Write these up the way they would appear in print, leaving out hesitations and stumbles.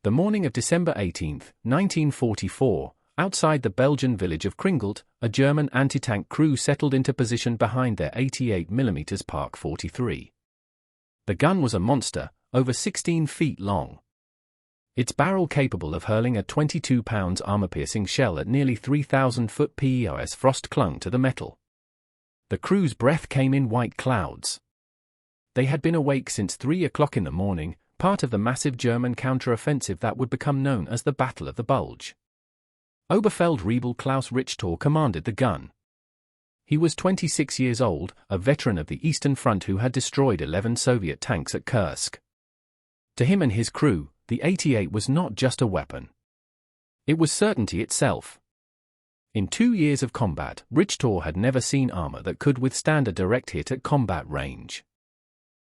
The morning of December 18, 1944, outside the Belgian village of Krinkelt, a German anti-tank crew settled into position behind their 88mm Park 43. The gun was a monster, over 16 feet long. Its barrel capable of hurling a 22-pound armor-piercing shell at nearly 3,000-foot PEOS frost clung to the metal. The crew's breath came in white clouds. They had been awake since 3 o'clock in the morning, part of the massive German counter-offensive that would become known as the Battle of the Bulge. Oberfeldwebel Klaus Richter commanded the gun. He was 26 years old, a veteran of the Eastern Front who had destroyed 11 Soviet tanks at Kursk. To him and his crew, the 88 was not just a weapon. It was certainty itself. In 2 years of combat, Richter had never seen armor that could withstand a direct hit at combat range.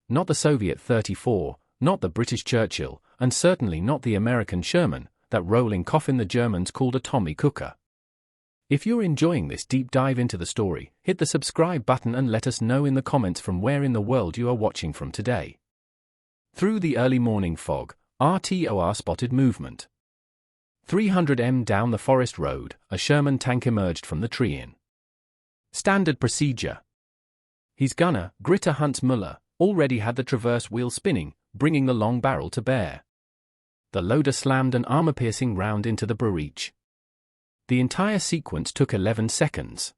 Not the Soviet 34, not the British Churchill, and certainly not the American Sherman, that rolling coffin the Germans called a Tommy Cooker. If you're enjoying this deep dive into the story, hit the subscribe button and let us know in the comments from where in the world you are watching from today. Through the early morning fog, RTOR spotted movement. 300 m down the forest road, a Sherman tank emerged from the tree in. Standard procedure. His gunner, Gritter Huntsmuller, already had the traverse wheel spinning, bringing the long barrel to bear. The loader slammed an armor-piercing round into the breech. The entire sequence took 11 seconds.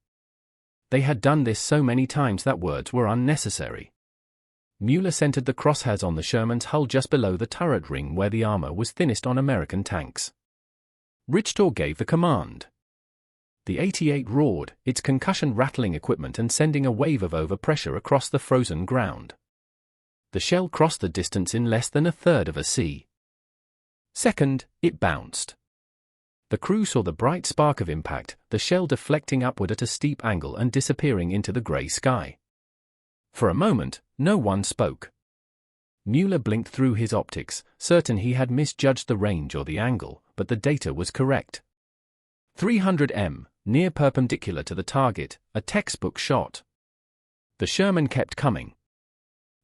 They had done this so many times that words were unnecessary. Mueller centered the crosshairs on the Sherman's hull just below the turret ring where the armor was thinnest on American tanks. Richter gave the command. The 88 roared, its concussion rattling equipment and sending a wave of overpressure across the frozen ground. The shell crossed the distance in less than a third of a second, it bounced. The crew saw the bright spark of impact, the shell deflecting upward at a steep angle and disappearing into the grey sky. For a moment, no one spoke. Mueller blinked through his optics, certain he had misjudged the range or the angle, but the data was correct. 300 m, near perpendicular to the target, a textbook shot. The Sherman kept coming.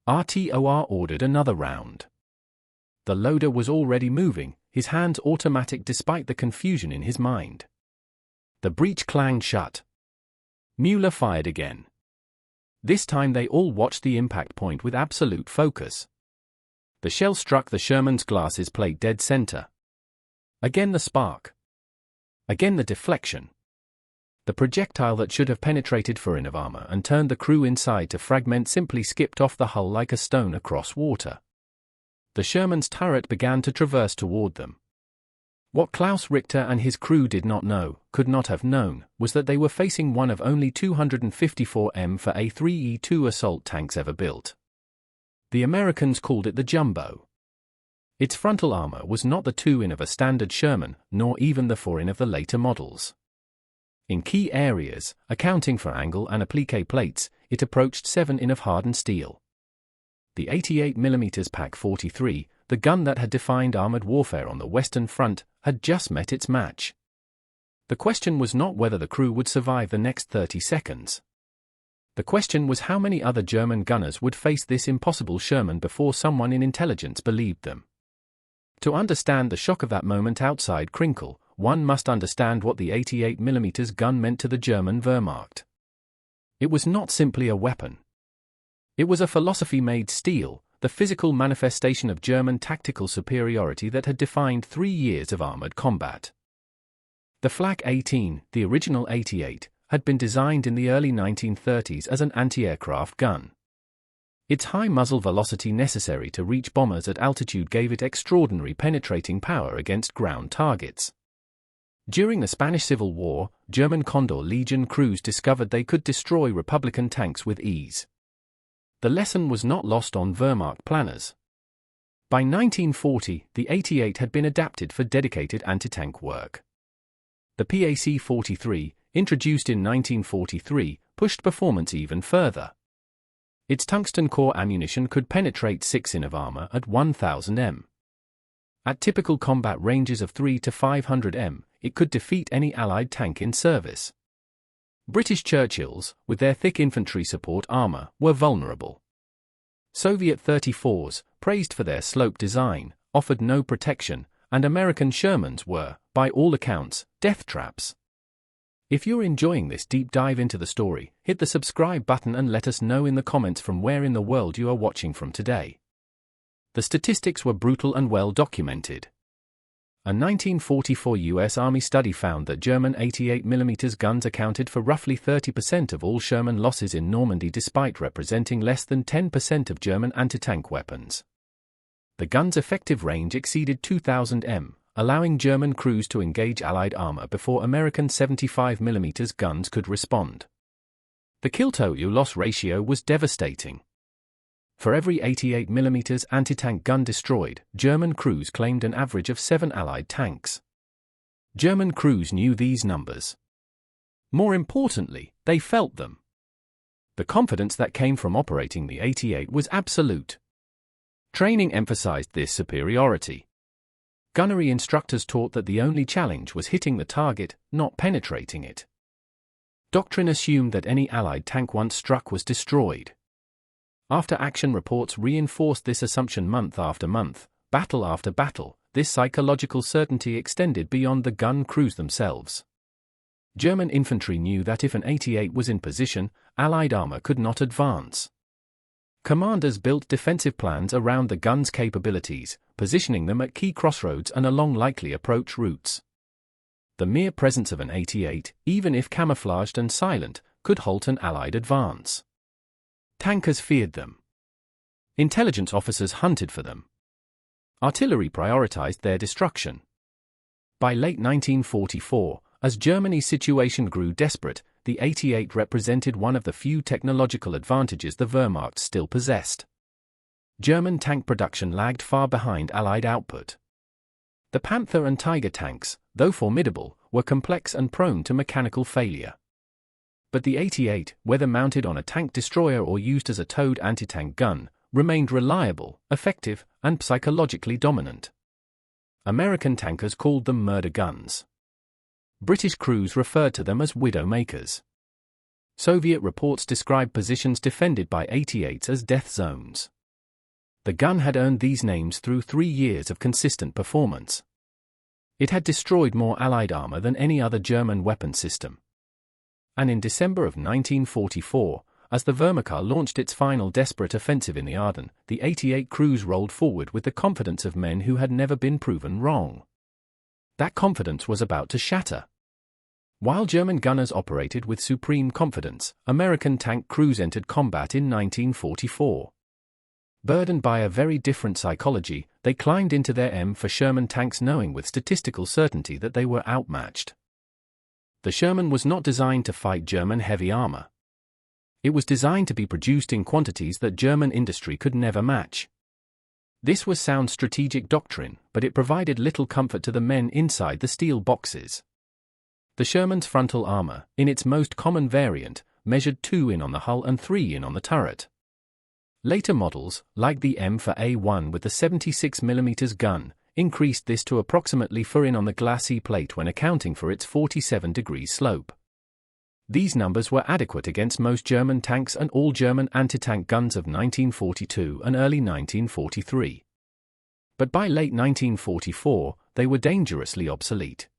RTOR ordered another round. The loader was already moving, his hands automatic despite the confusion in his mind. The breech clanged shut. Mueller fired again. This time they all watched the impact point with absolute focus. The shell struck the Sherman's glasses plate dead center. Again the spark. Again the deflection. The projectile that should have penetrated foreign of armor and turned the crew inside to fragment simply skipped off the hull like a stone across water. The Sherman's turret began to traverse toward them. What Klaus Richter and his crew did not know, could not have known, was that they were facing one of only 254 m for A3E2 assault tanks ever built. The Americans called it the Jumbo. Its frontal armor was not the 2-in of a standard Sherman, nor even the 4-in of the later models. In key areas, accounting for angle and applique plates, it approached 7-in of hardened steel. The 88mm Pak 43, the gun that had defined armored warfare on the Western Front, had just met its match. The question was not whether the crew would survive the next 30 seconds. The question was how many other German gunners would face this impossible Sherman before someone in intelligence believed them. To understand the shock of that moment outside Krinkelt, one must understand what the 88mm gun meant to the German Wehrmacht. It was not simply a weapon. It was a philosophy made steel, the physical manifestation of German tactical superiority that had defined 3 years of armored combat. The Flak 18, the original 88, had been designed in the early 1930s as an anti-aircraft gun. Its high muzzle velocity necessary to reach bombers at altitude gave it extraordinary penetrating power against ground targets. During the Spanish Civil War, German Condor Legion crews discovered they could destroy Republican tanks with ease. The lesson was not lost on Wehrmacht planners. By 1940, the 88 had been adapted for dedicated anti-tank work. The PAC-43, introduced in 1943, pushed performance even further. Its tungsten core ammunition could penetrate 6-in of armor at 1000 m. At typical combat ranges of 300 to 500 m, it could defeat any Allied tank in service. British Churchills, with their thick infantry support armor, were vulnerable. Soviet 34s, praised for their slope design, offered no protection, and American Shermans were, by all accounts, death traps. If you're enjoying this deep dive into the story, hit the subscribe button and let us know in the comments from where in the world you are watching from today. The statistics were brutal and well documented. A 1944 U.S. Army study found that German 88mm guns accounted for roughly 30% of all Sherman losses in Normandy, despite representing less than 10% of German anti-tank weapons. The gun's effective range exceeded 2,000 m, allowing German crews to engage Allied armor before American 75mm guns could respond. The kill-to-loss ratio was devastating. For every 88mm anti-tank gun destroyed, German crews claimed an average of 7 Allied tanks. German crews knew these numbers. More importantly, they felt them. The confidence that came from operating the 88 was absolute. Training emphasized this superiority. Gunnery instructors taught that the only challenge was hitting the target, not penetrating it. Doctrine assumed that any Allied tank once struck was destroyed. After-action reports reinforced this assumption month after month, battle after battle. This psychological certainty extended beyond the gun crews themselves. German infantry knew that if an 88 was in position, Allied armor could not advance. Commanders built defensive plans around the gun's capabilities, positioning them at key crossroads and along likely approach routes. The mere presence of an 88, even if camouflaged and silent, could halt an Allied advance. Tankers feared them. Intelligence officers hunted for them. Artillery prioritized their destruction. By late 1944, as Germany's situation grew desperate, the 88 represented one of the few technological advantages the Wehrmacht still possessed. German tank production lagged far behind Allied output. The Panther and Tiger tanks, though formidable, were complex and prone to mechanical failure. But the 88, whether mounted on a tank destroyer or used as a towed anti-tank gun, remained reliable, effective, and psychologically dominant. American tankers called them murder guns. British crews referred to them as widowmakers. Soviet reports described positions defended by 88s as death zones. The gun had earned these names through 3 years of consistent performance. It had destroyed more Allied armor than any other German weapon system. And in December of 1944, as the Wehrmacht launched its final desperate offensive in the Ardennes, the 88 crews rolled forward with the confidence of men who had never been proven wrong. That confidence was about to shatter. While German gunners operated with supreme confidence, American tank crews entered combat in 1944. Burdened by a very different psychology, they climbed into their M for Sherman tanks, knowing with statistical certainty that they were outmatched. The Sherman was not designed to fight German heavy armor. It was designed to be produced in quantities that German industry could never match. This was sound strategic doctrine, but it provided little comfort to the men inside the steel boxes. The Sherman's frontal armor, in its most common variant, measured 2 in on the hull and 3 in on the turret. Later models, like the M for A1 with the 76mm gun, increased this to approximately 4 in on the glacis plate when accounting for its 47-degree slope. These numbers were adequate against most German tanks and all German anti-tank guns of 1942 and early 1943. But by late 1944, they were dangerously obsolete.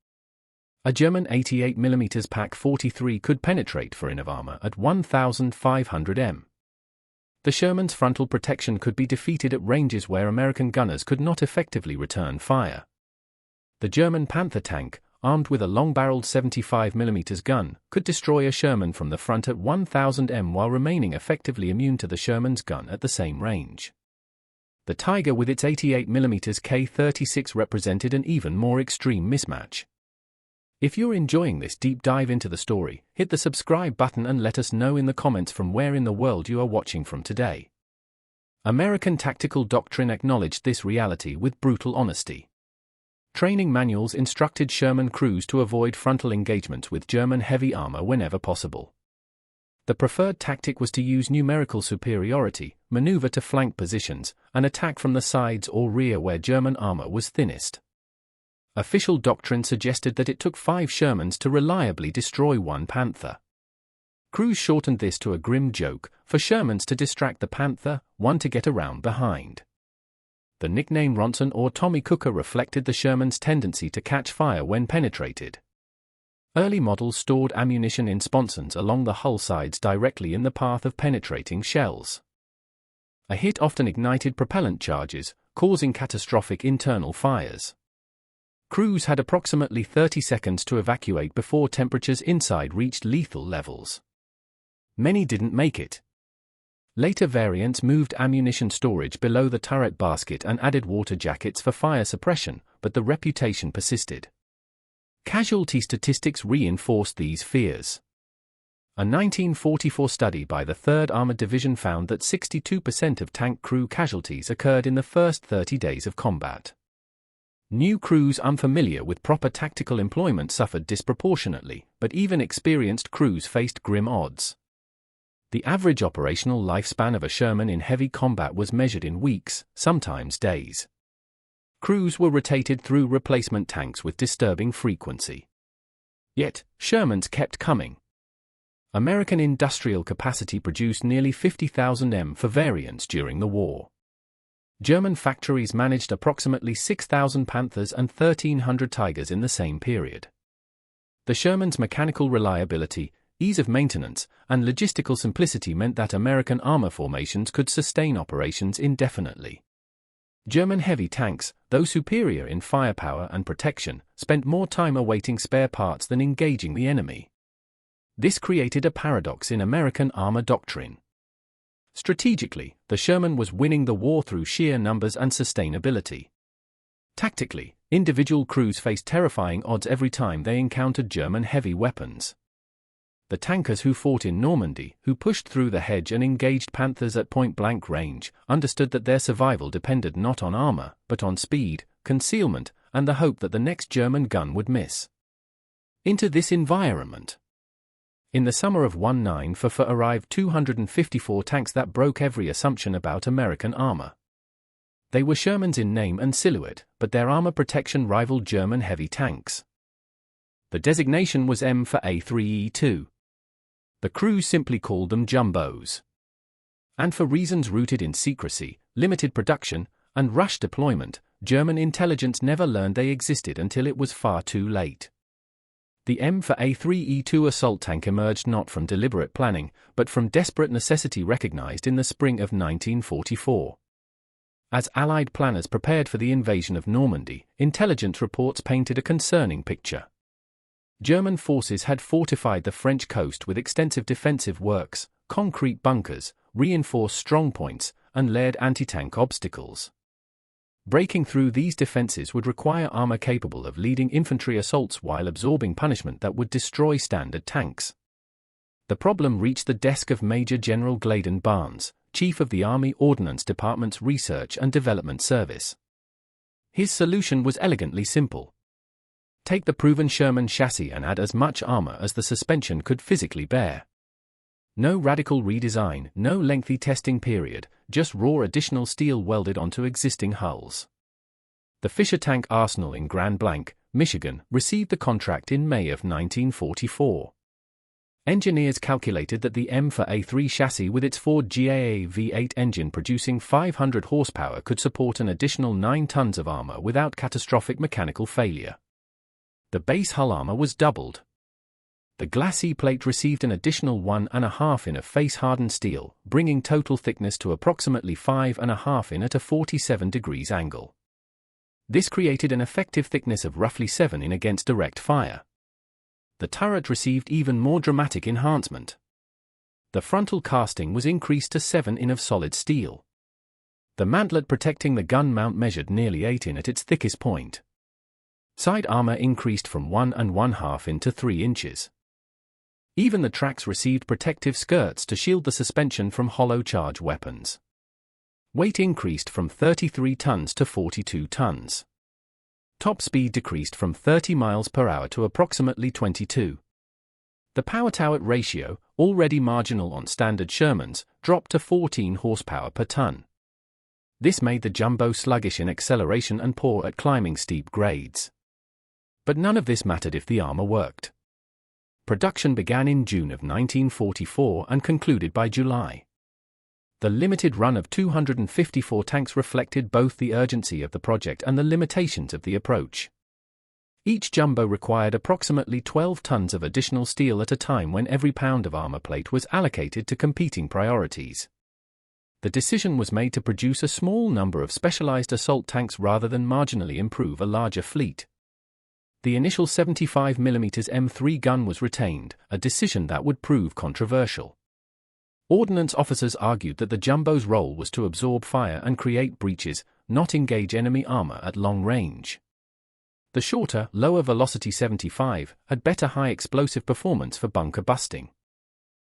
A German 88mm Pak 43 could penetrate 4 in of armor at 1,500 m. The Sherman's frontal protection could be defeated at ranges where American gunners could not effectively return fire. The German Panther tank, armed with a long-barreled 75mm gun, could destroy a Sherman from the front at 1,000 m while remaining effectively immune to the Sherman's gun at the same range. The Tiger with its 88mm K-36 represented an even more extreme mismatch. If you're enjoying this deep dive into the story, hit the subscribe button and let us know in the comments from where in the world you are watching from today. American tactical doctrine acknowledged this reality with brutal honesty. Training manuals instructed Sherman crews to avoid frontal engagements with German heavy armor whenever possible. The preferred tactic was to use numerical superiority, maneuver to flank positions, and attack from the sides or rear where German armor was thinnest. Official doctrine suggested that it took 5 Shermans to reliably destroy 1 Panther. Crews shortened this to a grim joke, for Shermans to distract the Panther, 1 to get around behind. The nickname Ronson or Tommy Cooker reflected the Sherman's tendency to catch fire when penetrated. Early models stored ammunition in sponsons along the hull sides directly in the path of penetrating shells. A hit often ignited propellant charges, causing catastrophic internal fires. Crews had approximately 30 seconds to evacuate before temperatures inside reached lethal levels. Many didn't make it. Later variants moved ammunition storage below the turret basket and added water jackets for fire suppression, but the reputation persisted. Casualty statistics reinforced these fears. A 1944 study by the 3rd Armored Division found that 62% of tank crew casualties occurred in the first 30 days of combat. New crews unfamiliar with proper tactical employment suffered disproportionately, but even experienced crews faced grim odds. The average operational lifespan of a Sherman in heavy combat was measured in weeks, sometimes days. Crews were rotated through replacement tanks with disturbing frequency. Yet, Shermans kept coming. American industrial capacity produced nearly 50,000 M for variants during the war. German factories managed approximately 6,000 Panthers and 1,300 Tigers in the same period. The Sherman's mechanical reliability, ease of maintenance, and logistical simplicity meant that American armor formations could sustain operations indefinitely. German heavy tanks, though superior in firepower and protection, spent more time awaiting spare parts than engaging the enemy. This created a paradox in American armor doctrine. Strategically, the Sherman was winning the war through sheer numbers and sustainability. Tactically, individual crews faced terrifying odds every time they encountered German heavy weapons. The tankers who fought in Normandy, who pushed through the hedge and engaged Panthers at point-blank range, understood that their survival depended not on armor, but on speed, concealment, and the hope that the next German gun would miss. Into this environment, in the summer of 1944 arrived 254 tanks that broke every assumption about American armor. They were Shermans in name and silhouette, but their armor protection rivaled German heavy tanks. The designation was M for A3E2. The crews simply called them jumbos. And for reasons rooted in secrecy, limited production, and rush deployment, German intelligence never learned they existed until it was far too late. The M for A3E2 assault tank emerged not from deliberate planning, but from desperate necessity recognized in the spring of 1944. As Allied planners prepared for the invasion of Normandy, intelligence reports painted a concerning picture. German forces had fortified the French coast with extensive defensive works, concrete bunkers, reinforced strongpoints, and layered anti-tank obstacles. Breaking through these defenses would require armor capable of leading infantry assaults while absorbing punishment that would destroy standard tanks. The problem reached the desk of Major General Gladen Barnes, Chief of the Army Ordnance Department's Research and Development Service. His solution was elegantly simple. Take the proven Sherman chassis and add as much armor as the suspension could physically bear. No radical redesign, no lengthy testing period, just raw additional steel welded onto existing hulls. The Fisher Tank Arsenal in Grand Blanc, Michigan, received the contract in May of 1944. Engineers calculated that the M for A3 chassis with its Ford GAA V8 engine producing 500 horsepower could support an additional 9 tons of armor without catastrophic mechanical failure. The base hull armor was doubled. The glacis plate received an additional 1.5 in of face-hardened steel, bringing total thickness to approximately 5.5 in at a 47 degrees angle. This created an effective thickness of roughly 7 in against direct fire. The turret received even more dramatic enhancement. The frontal casting was increased to 7 in of solid steel. The mantlet protecting the gun mount measured nearly 8 in at its thickest point. Side armor increased from 1.5 in to 3 inches. Even the tracks received protective skirts to shield the suspension from hollow charge weapons. Weight increased from 33 tons to 42 tons. Top speed decreased from 30 miles per hour to approximately 22. The power-to-weight ratio, already marginal on standard Shermans, dropped to 14 horsepower per ton. This made the jumbo sluggish in acceleration and poor at climbing steep grades. But none of this mattered if the armor worked. Production began in June of 1944 and concluded by July. The limited run of 254 tanks reflected both the urgency of the project and the limitations of the approach. Each jumbo required approximately 12 tons of additional steel at a time when every pound of armor plate was allocated to competing priorities. The decision was made to produce a small number of specialized assault tanks rather than marginally improve a larger fleet. The initial 75mm M3 gun was retained, a decision that would prove controversial. Ordnance officers argued that the jumbo's role was to absorb fire and create breaches, not engage enemy armor at long range. The shorter, lower-velocity 75 had better high-explosive performance for bunker busting.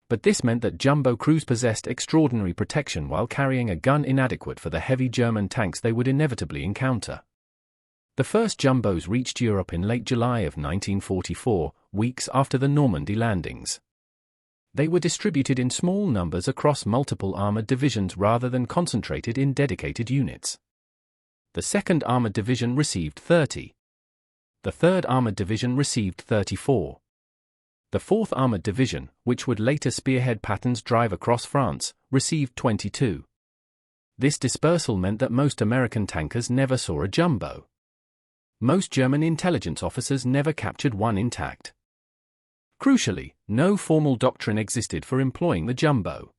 But this meant that jumbo crews possessed extraordinary protection while carrying a gun inadequate for the heavy German tanks they would inevitably encounter. The first jumbos reached Europe in late July of 1944, weeks after the Normandy landings. They were distributed in small numbers across multiple armored divisions rather than concentrated in dedicated units. The 2nd Armored Division received 30. The 3rd Armored Division received 34. The 4th Armored Division, which would later spearhead Patton's drive across France, received 22. This dispersal meant that most American tankers never saw a jumbo. Most German intelligence officers never captured one intact. Crucially, no formal doctrine existed for employing the jumbo.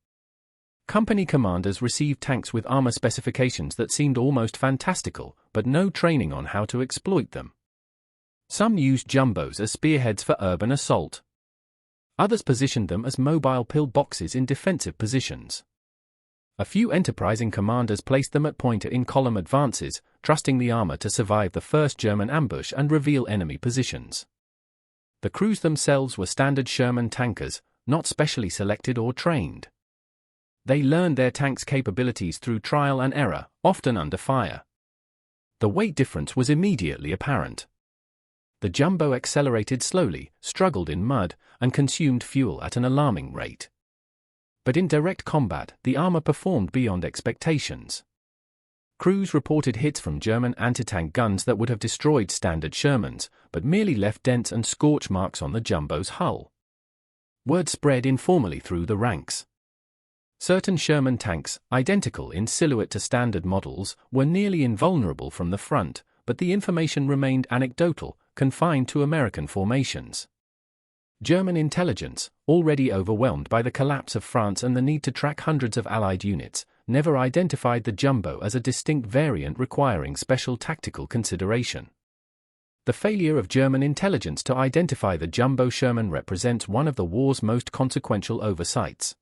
Company commanders received tanks with armor specifications that seemed almost fantastical, but no training on how to exploit them. Some used jumbos as spearheads for urban assault. Others positioned them as mobile pillboxes in defensive positions. A few enterprising commanders placed them at point-in-column advances, trusting the armor to survive the first German ambush and reveal enemy positions. The crews themselves were standard Sherman tankers, not specially selected or trained. They learned their tanks' capabilities through trial and error, often under fire. The weight difference was immediately apparent. The jumbo accelerated slowly, struggled in mud, and consumed fuel at an alarming rate. But in direct combat, the armor performed beyond expectations. Crews reported hits from German anti-tank guns that would have destroyed standard Shermans, but merely left dents and scorch marks on the jumbo's hull. Word spread informally through the ranks. Certain Sherman tanks, identical in silhouette to standard models, were nearly invulnerable from the front, but the information remained anecdotal, confined to American formations. German intelligence, already overwhelmed by the collapse of France and the need to track hundreds of Allied units, never identified the jumbo as a distinct variant requiring special tactical consideration. The failure of German intelligence to identify the jumbo Sherman represents one of the war's most consequential oversights.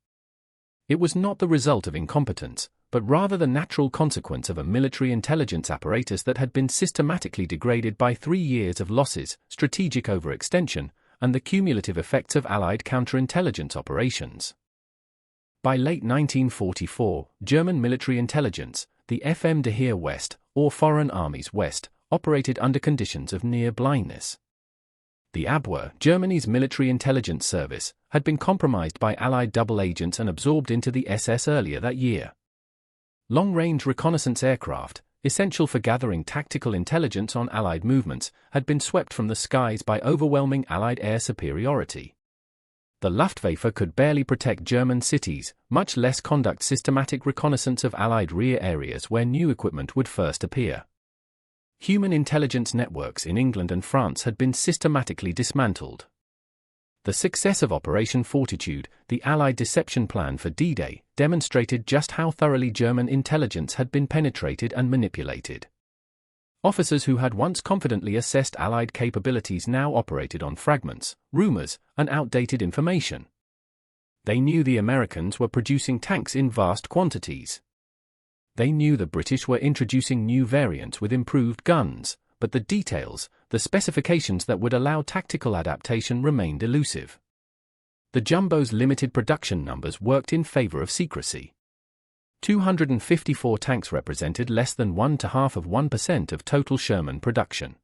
It was not the result of incompetence, but rather the natural consequence of a military intelligence apparatus that had been systematically degraded by 3 years of losses, strategic overextension, and the cumulative effects of Allied counterintelligence operations. By late 1944, German military intelligence, the FM de Heer West, or Foreign Armies West, operated under conditions of near blindness. The Abwehr, Germany's military intelligence service, had been compromised by Allied double agents and absorbed into the SS earlier that year. Long-range reconnaissance aircraft, essential for gathering tactical intelligence on Allied movements, had been swept from the skies by overwhelming Allied air superiority. The Luftwaffe could barely protect German cities, much less conduct systematic reconnaissance of Allied rear areas where new equipment would first appear. Human intelligence networks in England and France had been systematically dismantled. The success of Operation Fortitude, the Allied deception plan for D-Day, demonstrated just how thoroughly German intelligence had been penetrated and manipulated. Officers who had once confidently assessed Allied capabilities now operated on fragments, rumors, and outdated information. They knew the Americans were producing tanks in vast quantities. They knew the British were introducing new variants with improved guns, but the details, the specifications that would allow tactical adaptation remained elusive. The jumbo's limited production numbers worked in favor of secrecy. 254 tanks represented less than 0.5% of total Sherman production.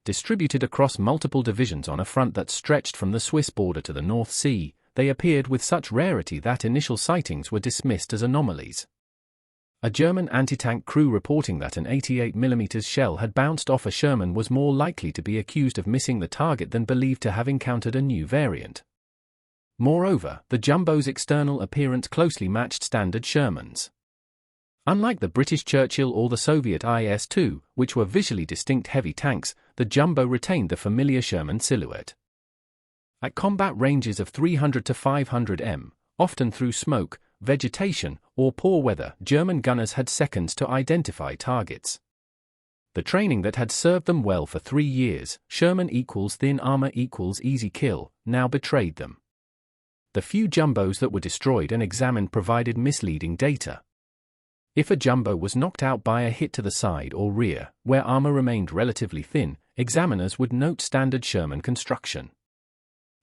Distributed across multiple divisions on a front that stretched from the Swiss border to the North Sea, they appeared with such rarity that initial sightings were dismissed as anomalies. A German anti-tank crew reporting that an 88mm shell had bounced off a Sherman was more likely to be accused of missing the target than believed to have encountered a new variant. Moreover, the Jumbo's external appearance closely matched standard Shermans. Unlike the British Churchill or the Soviet IS-2, which were visually distinct heavy tanks, the Jumbo retained the familiar Sherman silhouette. At combat ranges of 300 to 500 m, often through smoke, vegetation, or poor weather, German gunners had seconds to identify targets. The training that had served them well for 3 years, Sherman equals thin armor equals easy kill, now betrayed them. The few Jumbos that were destroyed and examined provided misleading data. If a Jumbo was knocked out by a hit to the side or rear, where armor remained relatively thin, examiners would note standard Sherman construction.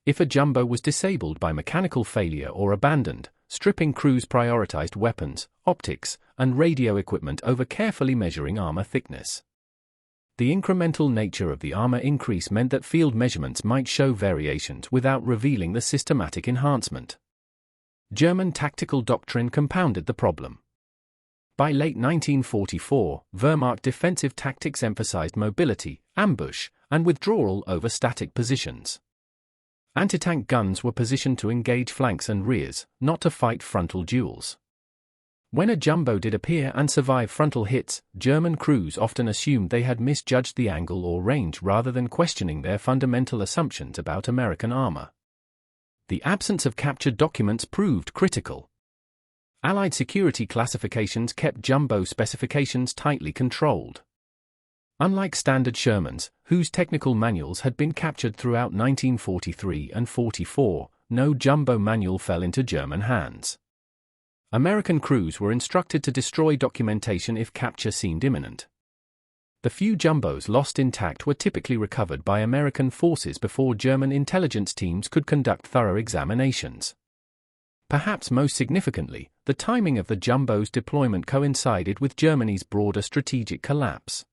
If a Jumbo was disabled by mechanical failure or abandoned, stripping crews prioritized weapons, optics, and radio equipment over carefully measuring armor thickness. The incremental nature of the armor increase meant that field measurements might show variations without revealing the systematic enhancement. German tactical doctrine compounded the problem. By late 1944, Wehrmacht defensive tactics emphasized mobility, ambush, and withdrawal over static positions. Anti-tank guns were positioned to engage flanks and rears, not to fight frontal duels. When a Jumbo did appear and survive frontal hits, German crews often assumed they had misjudged the angle or range rather than questioning their fundamental assumptions about American armor. The absence of captured documents proved critical. Allied security classifications kept Jumbo specifications tightly controlled. Unlike standard Shermans, whose technical manuals had been captured throughout 1943 and 44, no Jumbo manual fell into German hands. American crews were instructed to destroy documentation if capture seemed imminent. The few Jumbos lost intact were typically recovered by American forces before German intelligence teams could conduct thorough examinations. Perhaps most significantly, the timing of the Jumbo's deployment coincided with Germany's broader strategic collapse.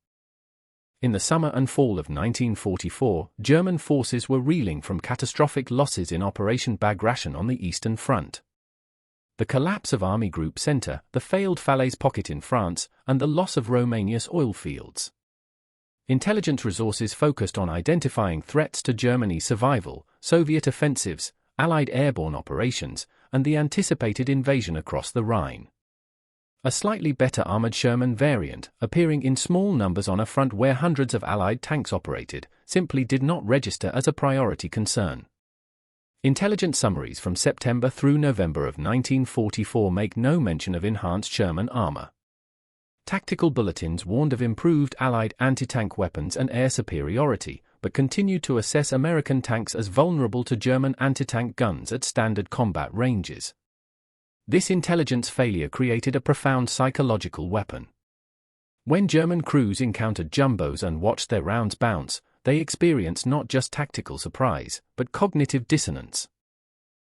In the summer and fall of 1944, German forces were reeling from catastrophic losses in Operation Bagration on the Eastern Front. The collapse of Army Group Centre, the failed Falaise Pocket in France, and the loss of Romania's oil fields. Intelligence resources focused on identifying threats to Germany's survival, Soviet offensives, Allied airborne operations, and the anticipated invasion across the Rhine. A slightly better armored Sherman variant, appearing in small numbers on a front where hundreds of Allied tanks operated, simply did not register as a priority concern. Intelligence summaries from September through November of 1944 make no mention of enhanced Sherman armor. Tactical bulletins warned of improved Allied anti-tank weapons and air superiority, but continued to assess American tanks as vulnerable to German anti-tank guns at standard combat ranges. This intelligence failure created a profound psychological weapon. When German crews encountered Jumbos and watched their rounds bounce, they experienced not just tactical surprise, but cognitive dissonance.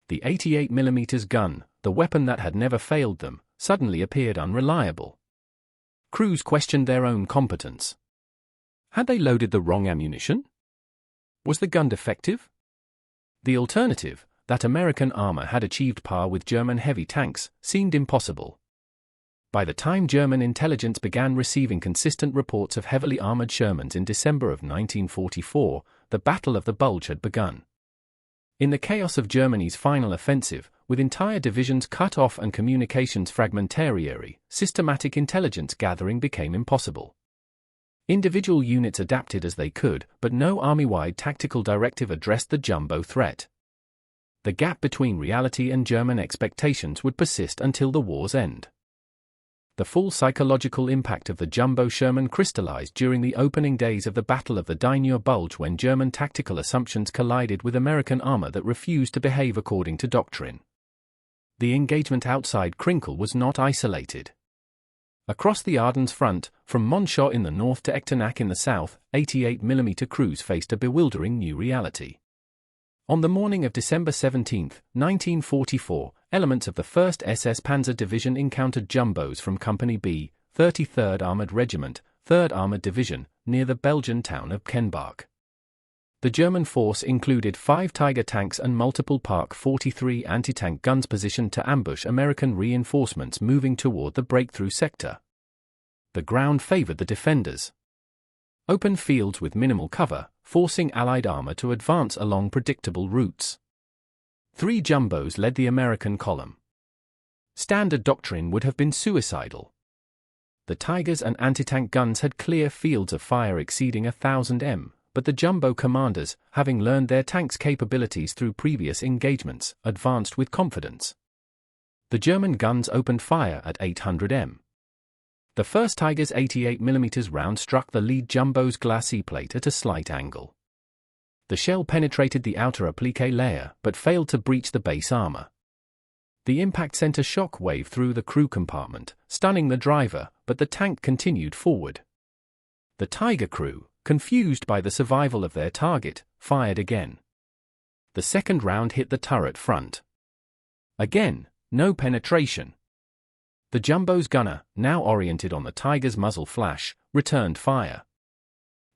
The 88mm gun, the weapon that had never failed them, suddenly appeared unreliable. Crews questioned their own competence. Had they loaded the wrong ammunition? Was the gun defective? The alternative, that American armor had achieved par with German heavy tanks, seemed impossible. By the time German intelligence began receiving consistent reports of heavily armored Shermans in December of 1944, the Battle of the Bulge had begun. In the chaos of Germany's final offensive, with entire divisions cut off and communications fragmentary, systematic intelligence gathering became impossible. Individual units adapted as they could, but no army-wide tactical directive addressed the Jumbo threat. The gap between reality and German expectations would persist until the war's end. The full psychological impact of the Jumbo Sherman crystallized during the opening days of the Battle of the WWII Bulge when German tactical assumptions collided with American armor that refused to behave according to doctrine. The engagement outside Krinkelt was not isolated. Across the Ardennes front, from Monschau in the north to Echternach in the south, 88mm crews faced a bewildering new reality. On the morning of December 17, 1944, elements of the 1st SS Panzer Division encountered Jumbos from Company B, 33rd Armored Regiment, 3rd Armored Division, near the Belgian town of Kenbach. The German force included 5 Tiger tanks and multiple Park 43 anti-tank guns positioned to ambush American reinforcements moving toward the breakthrough sector. The ground favored the defenders. Open fields with minimal cover, forcing Allied armor to advance along predictable routes. 3 jumbos led the American column. Standard doctrine would have been suicidal. The Tigers and anti-tank guns had clear fields of fire exceeding 1,000 m, but the jumbo commanders, having learned their tanks' capabilities through previous engagements, advanced with confidence. The German guns opened fire at 800 m. The first Tiger's 88mm round struck the lead jumbo's glacis plate at a slight angle. The shell penetrated the outer applique layer but failed to breach the base armor. The impact sent a shock wave through the crew compartment, stunning the driver, but the tank continued forward. The Tiger crew, confused by the survival of their target, fired again. The second round hit the turret front. Again, no penetration. The jumbo's gunner, now oriented on the Tiger's muzzle flash, returned fire.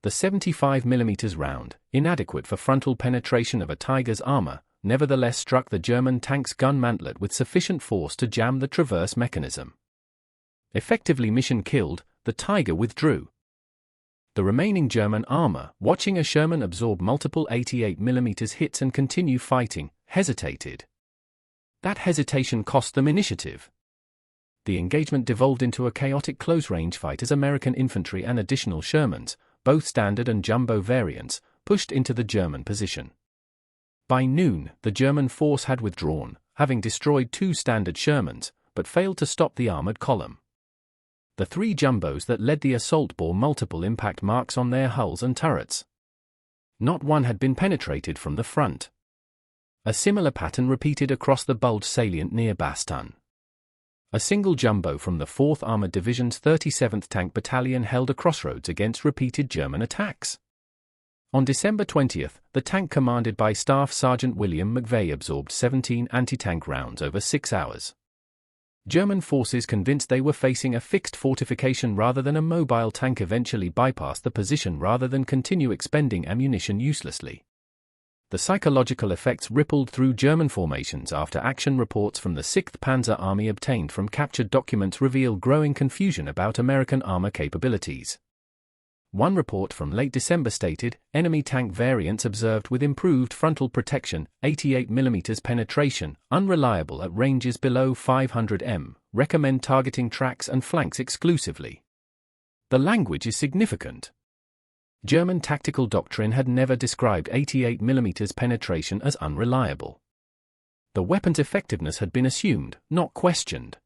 The 75mm round, inadequate for frontal penetration of a Tiger's armor, nevertheless struck the German tank's gun mantlet with sufficient force to jam the traverse mechanism. Effectively mission killed, the Tiger withdrew. The remaining German armor, watching a Sherman absorb multiple 88mm hits and continue fighting, hesitated. That hesitation cost them initiative. The engagement devolved into a chaotic close-range fight as American infantry and additional Shermans, both standard and jumbo variants, pushed into the German position. By noon, the German force had withdrawn, having destroyed 2 standard Shermans, but failed to stop the armored column. The 3 jumbos that led the assault bore multiple impact marks on their hulls and turrets. Not one had been penetrated from the front. A similar pattern repeated across the Bulge salient near Bastogne. A single jumbo from the 4th Armored Division's 37th Tank Battalion held a crossroads against repeated German attacks. On December 20, the tank commanded by Staff Sergeant William McVeigh absorbed 17 anti-tank rounds over 6 hours. German forces, convinced they were facing a fixed fortification rather than a mobile tank, eventually bypassed the position rather than continue expending ammunition uselessly. The psychological effects rippled through German formations after action reports from the 6th Panzer Army obtained from captured documents reveal growing confusion about American armor capabilities. One report from late December stated, enemy tank variants observed with improved frontal protection, 88mm penetration, unreliable at ranges below 500 m, recommend targeting tracks and flanks exclusively. The language is significant. German tactical doctrine had never described 88mm penetration as unreliable. The weapon's effectiveness had been assumed, not questioned.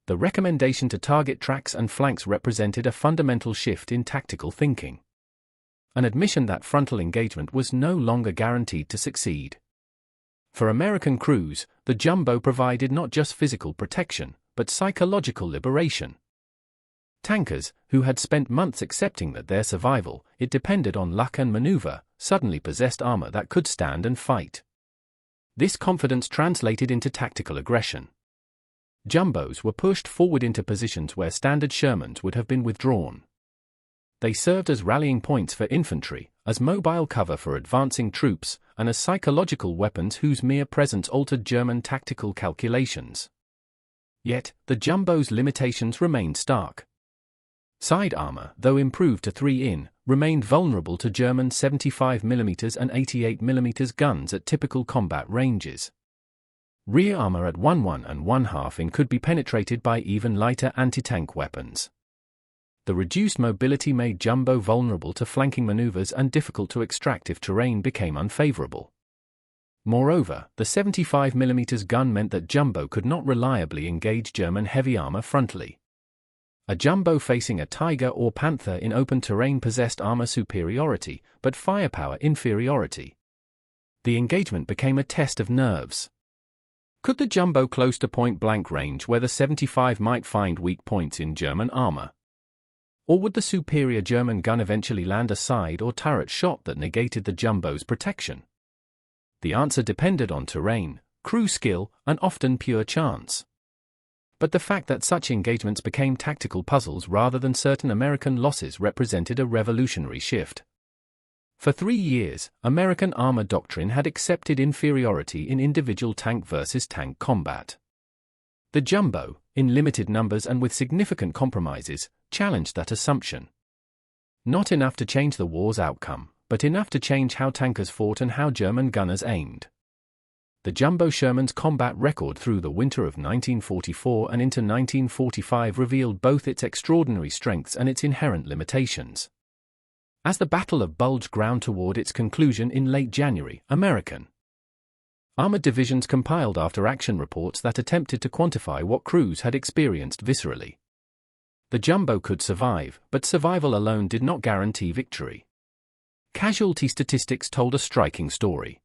The recommendation to target tracks and flanks represented a fundamental shift in tactical thinking. An admission that frontal engagement was no longer guaranteed to succeed. For American crews, the jumbo provided not just physical protection, but psychological liberation. Tankers, who had spent months accepting that their survival, it depended on luck and maneuver, suddenly possessed armor that could stand and fight. This confidence translated into tactical aggression. Jumbos were pushed forward into positions where standard Shermans would have been withdrawn. They served as rallying points for infantry, as mobile cover for advancing troops, and as psychological weapons whose mere presence altered German tactical calculations. Yet, the jumbo's limitations remained stark. Side armor, though improved to 3 in, remained vulnerable to German 75mm and 88mm guns at typical combat ranges. Rear armor at 1 and 1/2 in could be penetrated by even lighter anti-tank weapons. The reduced mobility made jumbo vulnerable to flanking maneuvers and difficult to extract if terrain became unfavorable. Moreover, the 75mm gun meant that jumbo could not reliably engage German heavy armor frontally. A jumbo facing a Tiger or Panther in open terrain possessed armor superiority, but firepower inferiority. The engagement became a test of nerves. Could the jumbo close to point-blank range where the 75 might find weak points in German armor? Or would the superior German gun eventually land a side or turret shot that negated the jumbo's protection? The answer depended on terrain, crew skill, and often pure chance. But the fact that such engagements became tactical puzzles rather than certain American losses represented a revolutionary shift. For 3 years, American armor doctrine had accepted inferiority in individual tank versus tank combat. The jumbo, in limited numbers and with significant compromises, challenged that assumption. Not enough to change the war's outcome, but enough to change how tankers fought and how German gunners aimed. The Jumbo Sherman's combat record through the winter of 1944 and into 1945 revealed both its extraordinary strengths and its inherent limitations. As the Battle of Bulge ground toward its conclusion in late January, American armored divisions compiled after-action reports that attempted to quantify what crews had experienced viscerally. The Jumbo could survive, but survival alone did not guarantee victory. Casualty statistics told a striking story.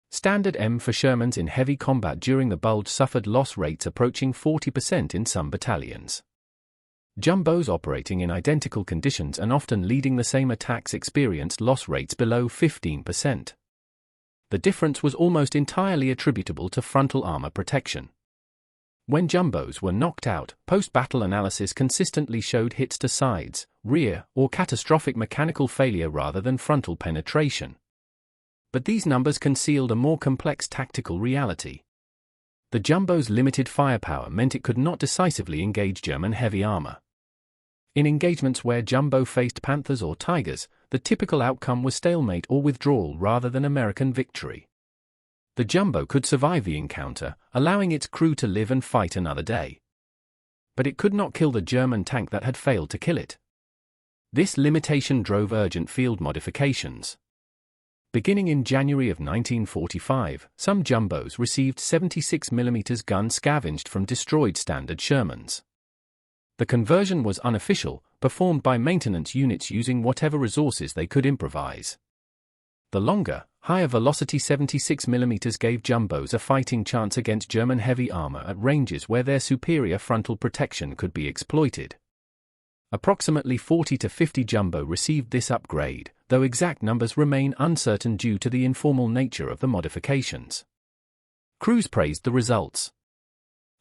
Standard M for Shermans in heavy combat during the Bulge suffered loss rates approaching 40% in some battalions. Jumbos operating in identical conditions and often leading the same attacks experienced loss rates below 15%. The difference was almost entirely attributable to frontal armor protection. When Jumbos were knocked out, post-battle analysis consistently showed hits to sides, rear, or catastrophic mechanical failure rather than frontal penetration. But these numbers concealed a more complex tactical reality. The Jumbo's limited firepower meant it could not decisively engage German heavy armor. In engagements where Jumbo faced Panthers or Tigers, the typical outcome was stalemate or withdrawal rather than American victory. The Jumbo could survive the encounter, allowing its crew to live and fight another day. But it could not kill the German tank that had failed to kill it. This limitation drove urgent field modifications. Beginning in January of 1945, some Jumbos received 76mm guns scavenged from destroyed standard Shermans. The conversion was unofficial, performed by maintenance units using whatever resources they could improvise. The longer, higher-velocity 76mm gave Jumbos a fighting chance against German heavy armor at ranges where their superior frontal protection could be exploited. Approximately 40 to 50 Jumbo received this upgrade, though exact numbers remain uncertain due to the informal nature of the modifications. Crews praised the results.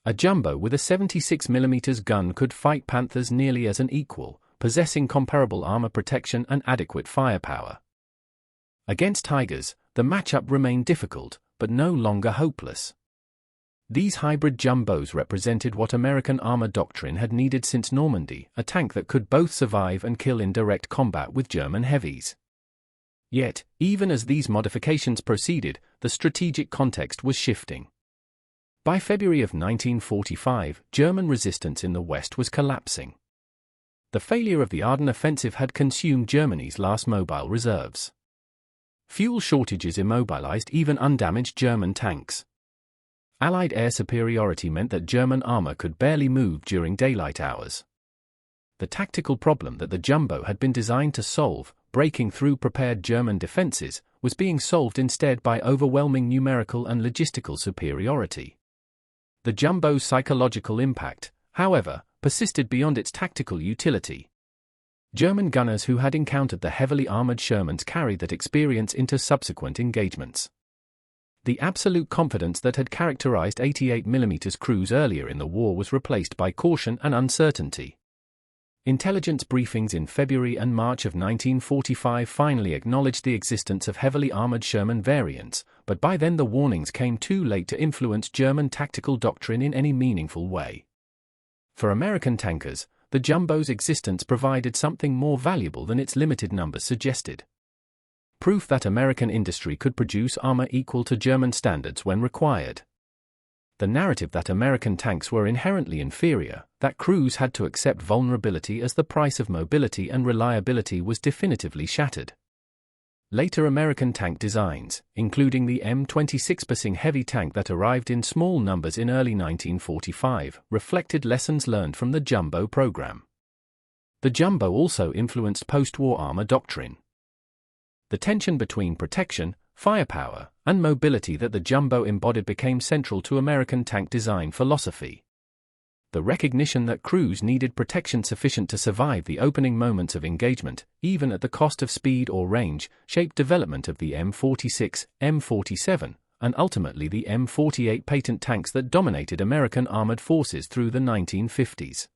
A Jumbo with a 76mm gun could fight Panthers nearly as an equal, possessing comparable armor protection and adequate firepower. Against Tigers, the matchup remained difficult, but no longer hopeless. These hybrid Jumbos represented what American armor doctrine had needed since Normandy, a tank that could both survive and kill in direct combat with German heavies. Yet, even as these modifications proceeded, the strategic context was shifting. By February of 1945, German resistance in the West was collapsing. The failure of the Ardennes offensive had consumed Germany's last mobile reserves. Fuel shortages immobilized even undamaged German tanks. Allied air superiority meant that German armor could barely move during daylight hours. The tactical problem that the Jumbo had been designed to solve, breaking through prepared German defenses, was being solved instead by overwhelming numerical and logistical superiority. The Jumbo's psychological impact, however, persisted beyond its tactical utility. German gunners who had encountered the heavily armored Shermans carried that experience into subsequent engagements. The absolute confidence that had characterized 88mm crews earlier in the war was replaced by caution and uncertainty. Intelligence briefings in February and March of 1945 finally acknowledged the existence of heavily armored Sherman variants, but by then the warnings came too late to influence German tactical doctrine in any meaningful way. For American tankers, the Jumbo's existence provided something more valuable than its limited numbers suggested. Proof that American industry could produce armor equal to German standards when required. The narrative that American tanks were inherently inferior, that crews had to accept vulnerability as the price of mobility and reliability, was definitively shattered. Later American tank designs, including the M26 Passing heavy tank that arrived in small numbers in early 1945, reflected lessons learned from the Jumbo program. The Jumbo also influenced post-war armor doctrine. The tension between protection, firepower, and mobility that the Jumbo embodied became central to American tank design philosophy. The recognition that crews needed protection sufficient to survive the opening moments of engagement, even at the cost of speed or range, shaped development of the M46, M47, and ultimately the M48 patent tanks that dominated American armored forces through the 1950s.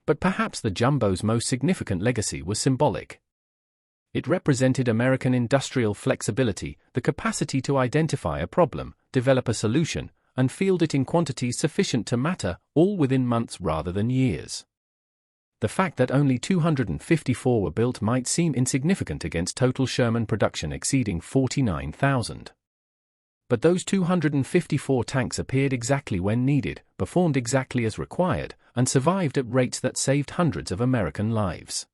But perhaps the Jumbo's most significant legacy was symbolic. It represented American industrial flexibility, the capacity to identify a problem, develop a solution, and field it in quantities sufficient to matter, all within months rather than years. The fact that only 254 were built might seem insignificant against total Sherman production exceeding 49,000. But those 254 tanks appeared exactly when needed, performed exactly as required, and survived at rates that saved hundreds of American lives.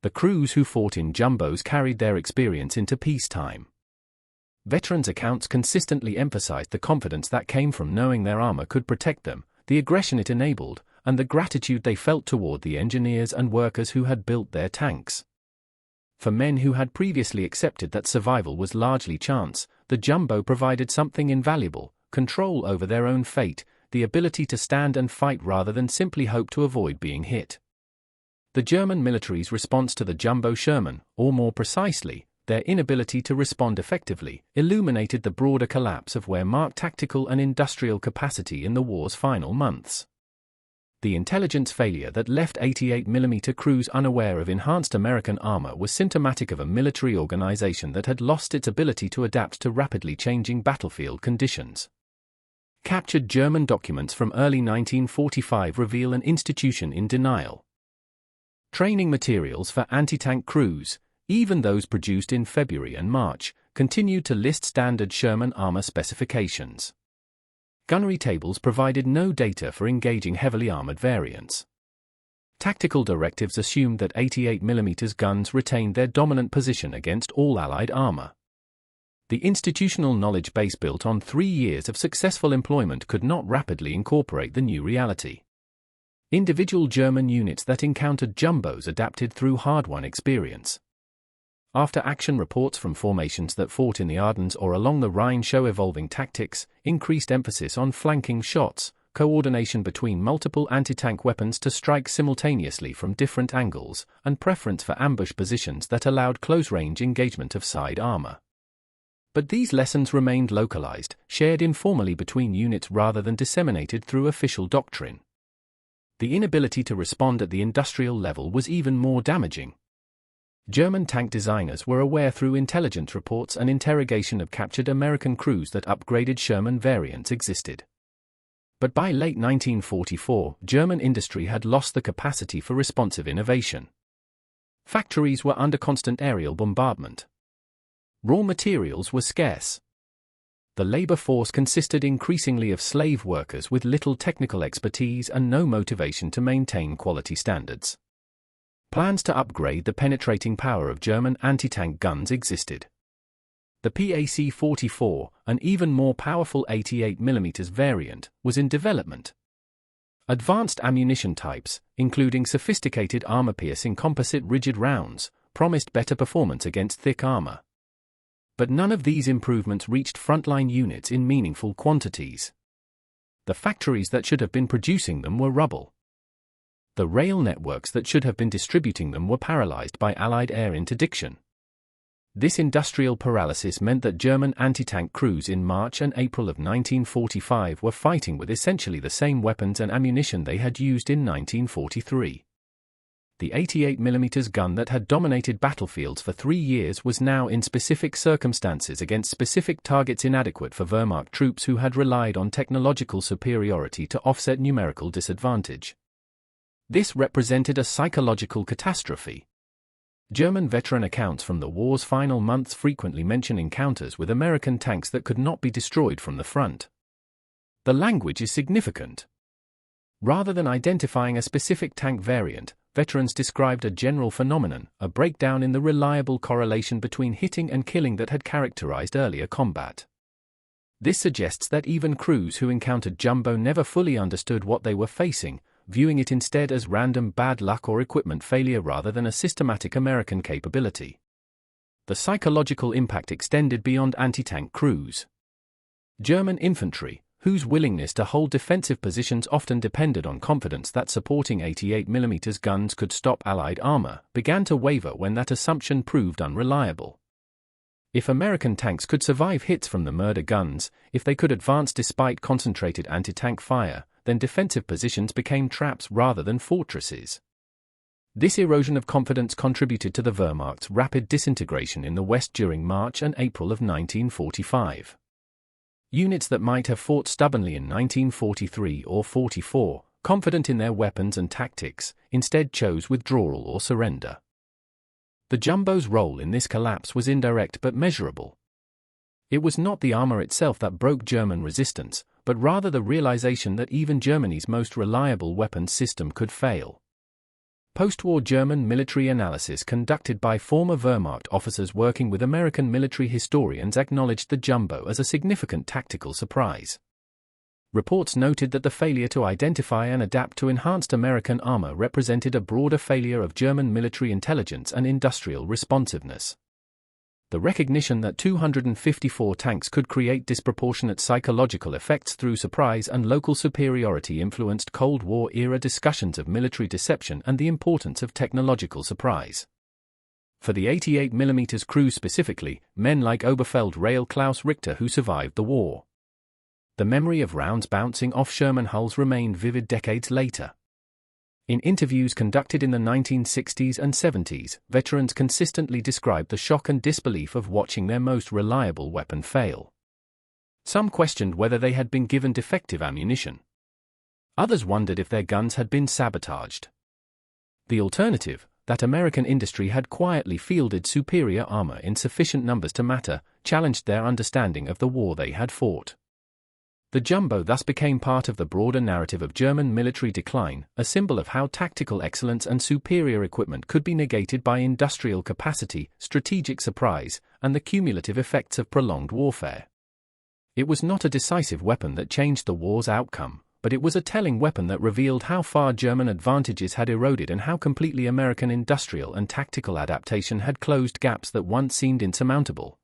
The crews who fought in jumbos carried their experience into peacetime. Veterans' accounts consistently emphasized the confidence that came from knowing their armor could protect them, the aggression it enabled, and the gratitude they felt toward the engineers and workers who had built their tanks. For men who had previously accepted that survival was largely chance, the jumbo provided something invaluable: control over their own fate, the ability to stand and fight rather than simply hope to avoid being hit. The German military's response to the jumbo Sherman, or more precisely, their inability to respond effectively, illuminated the broader collapse of Wehrmacht tactical and industrial capacity in the war's final months. The intelligence failure that left 88mm crews unaware of enhanced American armor was symptomatic of a military organization that had lost its ability to adapt to rapidly changing battlefield conditions. Captured German documents from early 1945 reveal an institution in denial. Training materials for anti-tank crews, even those produced in February and March, continued to list standard Sherman armor specifications. Gunnery tables provided no data for engaging heavily armored variants. Tactical directives assumed that 88mm guns retained their dominant position against all Allied armor. The institutional knowledge base built on 3 years of successful employment could not rapidly incorporate the new reality. Individual German units that encountered jumbos adapted through hard-won experience. After-action reports from formations that fought in the Ardennes or along the Rhine show evolving tactics, increased emphasis on flanking shots, coordination between multiple anti-tank weapons to strike simultaneously from different angles, and preference for ambush positions that allowed close-range engagement of side armor. But these lessons remained localized, shared informally between units rather than disseminated through official doctrine. The inability to respond at the industrial level was even more damaging. German tank designers were aware through intelligence reports and interrogation of captured American crews that upgraded Sherman variants existed. But by late 1944, German industry had lost the capacity for responsive innovation. Factories were under constant aerial bombardment. Raw materials were scarce. The labor force consisted increasingly of slave workers with little technical expertise and no motivation to maintain quality standards. Plans to upgrade the penetrating power of German anti-tank guns existed. The PAC-44, an even more powerful 88mm variant, was in development. Advanced ammunition types, including sophisticated armor-piercing composite rigid rounds, promised better performance against thick armor. But none of these improvements reached frontline units in meaningful quantities. The factories that should have been producing them were rubble. The rail networks that should have been distributing them were paralyzed by Allied air interdiction. This industrial paralysis meant that German anti-tank crews in March and April of 1945 were fighting with essentially the same weapons and ammunition they had used in 1943. The 88mm gun that had dominated battlefields for 3 years was now in specific circumstances against specific targets inadequate for Wehrmacht troops who had relied on technological superiority to offset numerical disadvantage. This represented a psychological catastrophe. German veteran accounts from the war's final months frequently mention encounters with American tanks that could not be destroyed from the front. The language is significant. Rather than identifying a specific tank variant, veterans described a general phenomenon, a breakdown in the reliable correlation between hitting and killing that had characterized earlier combat. This suggests that even crews who encountered jumbo never fully understood what they were facing, viewing it instead as random bad luck or equipment failure rather than a systematic American capability. The psychological impact extended beyond anti-tank crews. German infantry, whose willingness to hold defensive positions often depended on confidence that supporting 88mm guns could stop Allied armor, began to waver when that assumption proved unreliable. If American tanks could survive hits from the murder guns, if they could advance despite concentrated anti-tank fire, then defensive positions became traps rather than fortresses. This erosion of confidence contributed to the Wehrmacht's rapid disintegration in the West during March and April of 1945. Units that might have fought stubbornly in 1943 or 44, confident in their weapons and tactics, instead chose withdrawal or surrender. The jumbo's role in this collapse was indirect but measurable. It was not the armor itself that broke German resistance, but rather the realization that even Germany's most reliable weapons system could fail. Postwar German military analysis conducted by former Wehrmacht officers working with American military historians acknowledged the jumbo as a significant tactical surprise. Reports noted that the failure to identify and adapt to enhanced American armor represented a broader failure of German military intelligence and industrial responsiveness. The recognition that 254 tanks could create disproportionate psychological effects through surprise and local superiority influenced Cold War-era discussions of military deception and the importance of technological surprise. For the 88mm crew specifically, men like Oberfeldwebel Klaus Richter who survived the war. The memory of rounds bouncing off Sherman hulls remained vivid decades later. In interviews conducted in the 1960s and 70s, veterans consistently described the shock and disbelief of watching their most reliable weapon fail. Some questioned whether they had been given defective ammunition. Others wondered if their guns had been sabotaged. The alternative, that American industry had quietly fielded superior armor in sufficient numbers to matter, challenged their understanding of the war they had fought. The jumbo thus became part of the broader narrative of German military decline, a symbol of how tactical excellence and superior equipment could be negated by industrial capacity, strategic surprise, and the cumulative effects of prolonged warfare. It was not a decisive weapon that changed the war's outcome, but it was a telling weapon that revealed how far German advantages had eroded and how completely American industrial and tactical adaptation had closed gaps that once seemed insurmountable.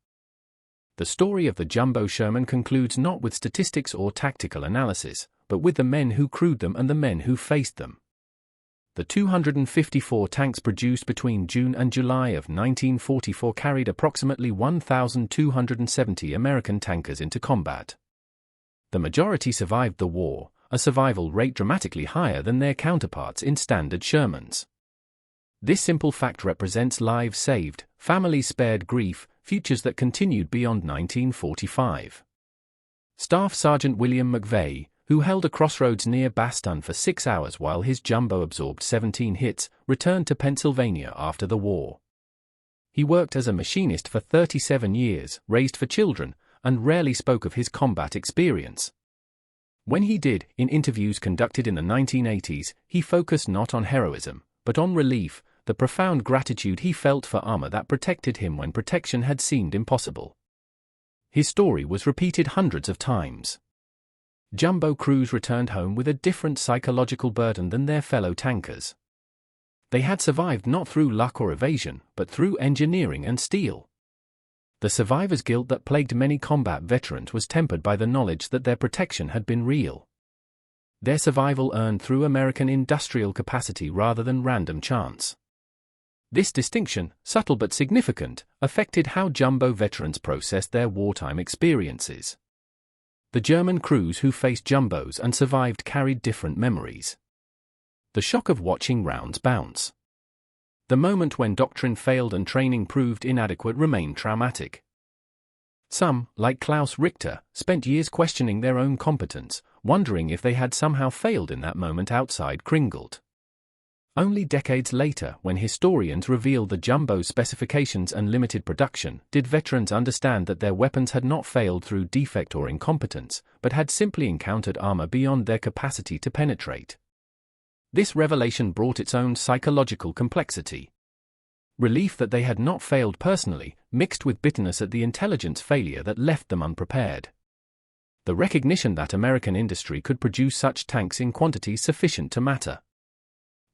The story of the Jumbo Sherman concludes not with statistics or tactical analysis, but with the men who crewed them and the men who faced them. The 254 tanks produced between June and July of 1944 carried approximately 1,270 American tankers into combat. The majority survived the war, a survival rate dramatically higher than their counterparts in standard Shermans. This simple fact represents lives saved, families spared grief, futures that continued beyond 1945. Staff Sergeant William McVeigh, who held a crossroads near Bastogne for 6 hours while his jumbo absorbed 17 hits, returned to Pennsylvania after the war. He worked as a machinist for 37 years, raised for children, and rarely spoke of his combat experience. When he did, in interviews conducted in the 1980s, he focused not on heroism, but on relief, the profound gratitude he felt for armor that protected him when protection had seemed impossible. His story was repeated hundreds of times. Jumbo crews returned home with a different psychological burden than their fellow tankers. They had survived not through luck or evasion, but through engineering and steel. The survivor's guilt that plagued many combat veterans was tempered by the knowledge that their protection had been real. Their survival earned through American industrial capacity rather than random chance. This distinction, subtle but significant, affected how jumbo veterans processed their wartime experiences. The German crews who faced jumbos and survived carried different memories. The shock of watching rounds bounce. The moment when doctrine failed and training proved inadequate remained traumatic. Some, like Klaus Richter, spent years questioning their own competence, wondering if they had somehow failed in that moment outside Krinkelt. Only decades later, when historians revealed the jumbo's specifications and limited production, did veterans understand that their weapons had not failed through defect or incompetence, but had simply encountered armor beyond their capacity to penetrate. This revelation brought its own psychological complexity. Relief that they had not failed personally, mixed with bitterness at the intelligence failure that left them unprepared. The recognition that American industry could produce such tanks in quantities sufficient to matter.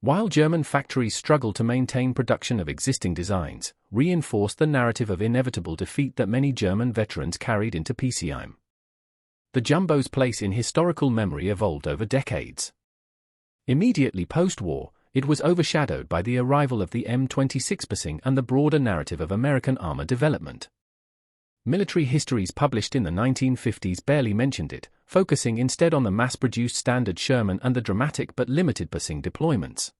While German factories struggled to maintain production of existing designs, reinforced the narrative of inevitable defeat that many German veterans carried into peacetime. The jumbo's place in historical memory evolved over decades. Immediately post-war, it was overshadowed by the arrival of the M26 Persing and the broader narrative of American armor development. Military histories published in the 1950s barely mentioned it, focusing instead on the mass-produced standard Sherman and the dramatic but limited Persing deployments.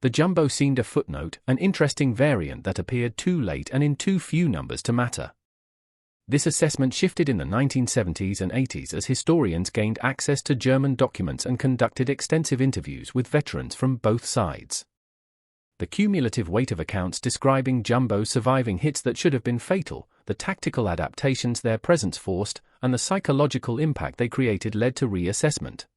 The jumbo seemed a footnote, an interesting variant that appeared too late and in too few numbers to matter. This assessment shifted in the 1970s and 80s as historians gained access to German documents and conducted extensive interviews with veterans from both sides. The cumulative weight of accounts describing jumbo's surviving hits that should have been fatal, the tactical adaptations their presence forced, and the psychological impact they created led to reassessment.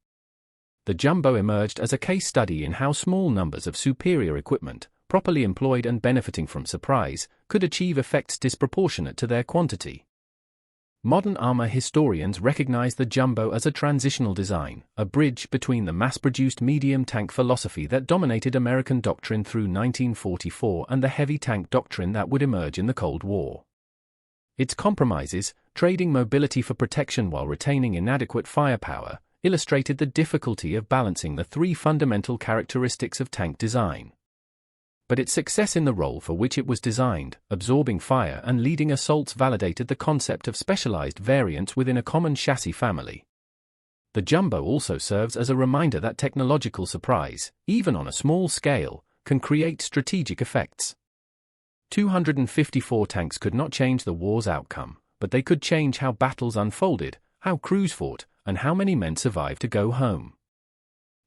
The Jumbo emerged as a case study in how small numbers of superior equipment, properly employed and benefiting from surprise, could achieve effects disproportionate to their quantity. Modern armor historians recognize the Jumbo as a transitional design, a bridge between the mass-produced medium tank philosophy that dominated American doctrine through 1944 and the heavy tank doctrine that would emerge in the Cold War. Its compromises, trading mobility for protection while retaining inadequate firepower, illustrated the difficulty of balancing the three fundamental characteristics of tank design. But its success in the role for which it was designed, absorbing fire and leading assaults, validated the concept of specialized variants within a common chassis family. The Jumbo also serves as a reminder that technological surprise, even on a small scale, can create strategic effects. 254 tanks could not change the war's outcome, but they could change how battles unfolded, how crews fought, and how many men survived to go home.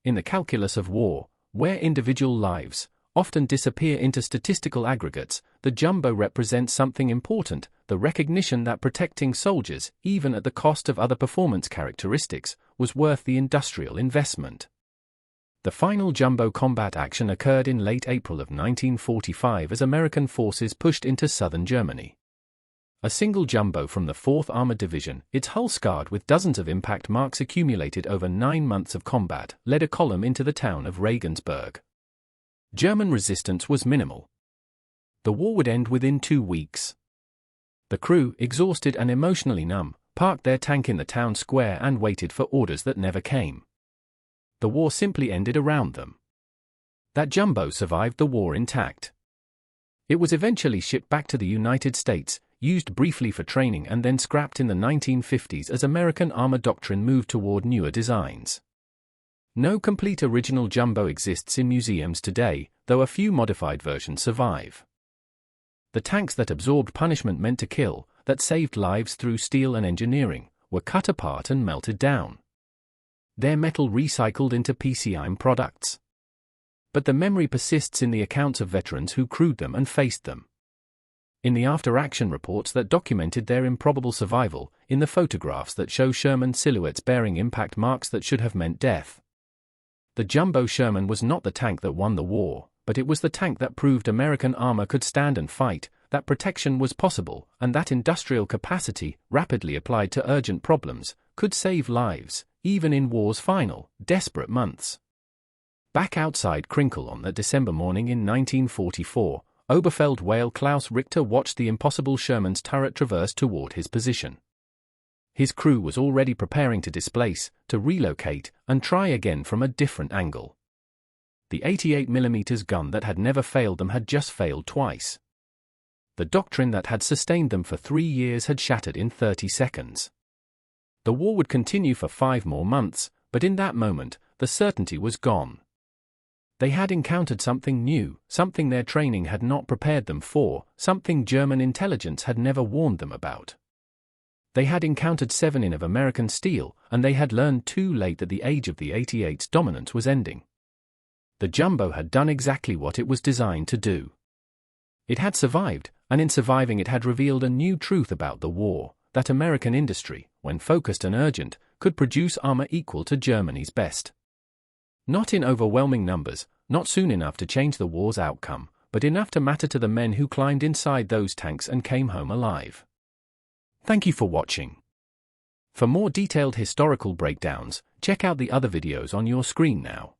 In the calculus of war, where individual lives often disappear into statistical aggregates, the Jumbo represents something important: the recognition that protecting soldiers, even at the cost of other performance characteristics, was worth the industrial investment. The final Jumbo combat action occurred in late April of 1945 as American forces pushed into southern Germany. A single Jumbo from the 4th Armored Division, its hull scarred with dozens of impact marks accumulated over 9 months of combat, led a column into the town of Regensburg. German resistance was minimal. The war would end within 2 weeks. The crew, exhausted and emotionally numb, parked their tank in the town square and waited for orders that never came. The war simply ended around them. That Jumbo survived the war intact. It was eventually shipped back to the United States, used briefly for training and then scrapped in the 1950s as American armor doctrine moved toward newer designs. No complete original Jumbo exists in museums today, though a few modified versions survive. The tanks that absorbed punishment meant to kill, that saved lives through steel and engineering, were cut apart and melted down. Their metal recycled into PCM products. But the memory persists in the accounts of veterans who crewed them and faced them. In the after-action reports that documented their improbable survival, in the photographs that show Sherman silhouettes bearing impact marks that should have meant death. The Jumbo Sherman was not the tank that won the war, but it was the tank that proved American armor could stand and fight, that protection was possible, and that industrial capacity, rapidly applied to urgent problems, could save lives, even in war's final, desperate months. Back outside Krinkelt on that December morning in 1944, Oberfeldwebel Klaus Richter watched the impossible Sherman's turret traverse toward his position. His crew was already preparing to displace, to relocate, and try again from a different angle. The 88mm gun that had never failed them had just failed twice. The doctrine that had sustained them for 3 years had shattered in 30 seconds. The war would continue for 5 more months, but in that moment, the certainty was gone. They had encountered something new, something their training had not prepared them for, something German intelligence had never warned them about. They had encountered 7 in of American steel, and they had learned too late that the age of the 88's dominance was ending. The Jumbo had done exactly what it was designed to do. It had survived, and in surviving it had revealed a new truth about the war, that American industry, when focused and urgent, could produce armor equal to Germany's best. Not in overwhelming numbers, not soon enough to change the war's outcome, but enough to matter to the men who climbed inside those tanks and came home alive. Thank you for watching. For more detailed historical breakdowns, check out the other videos on your screen now.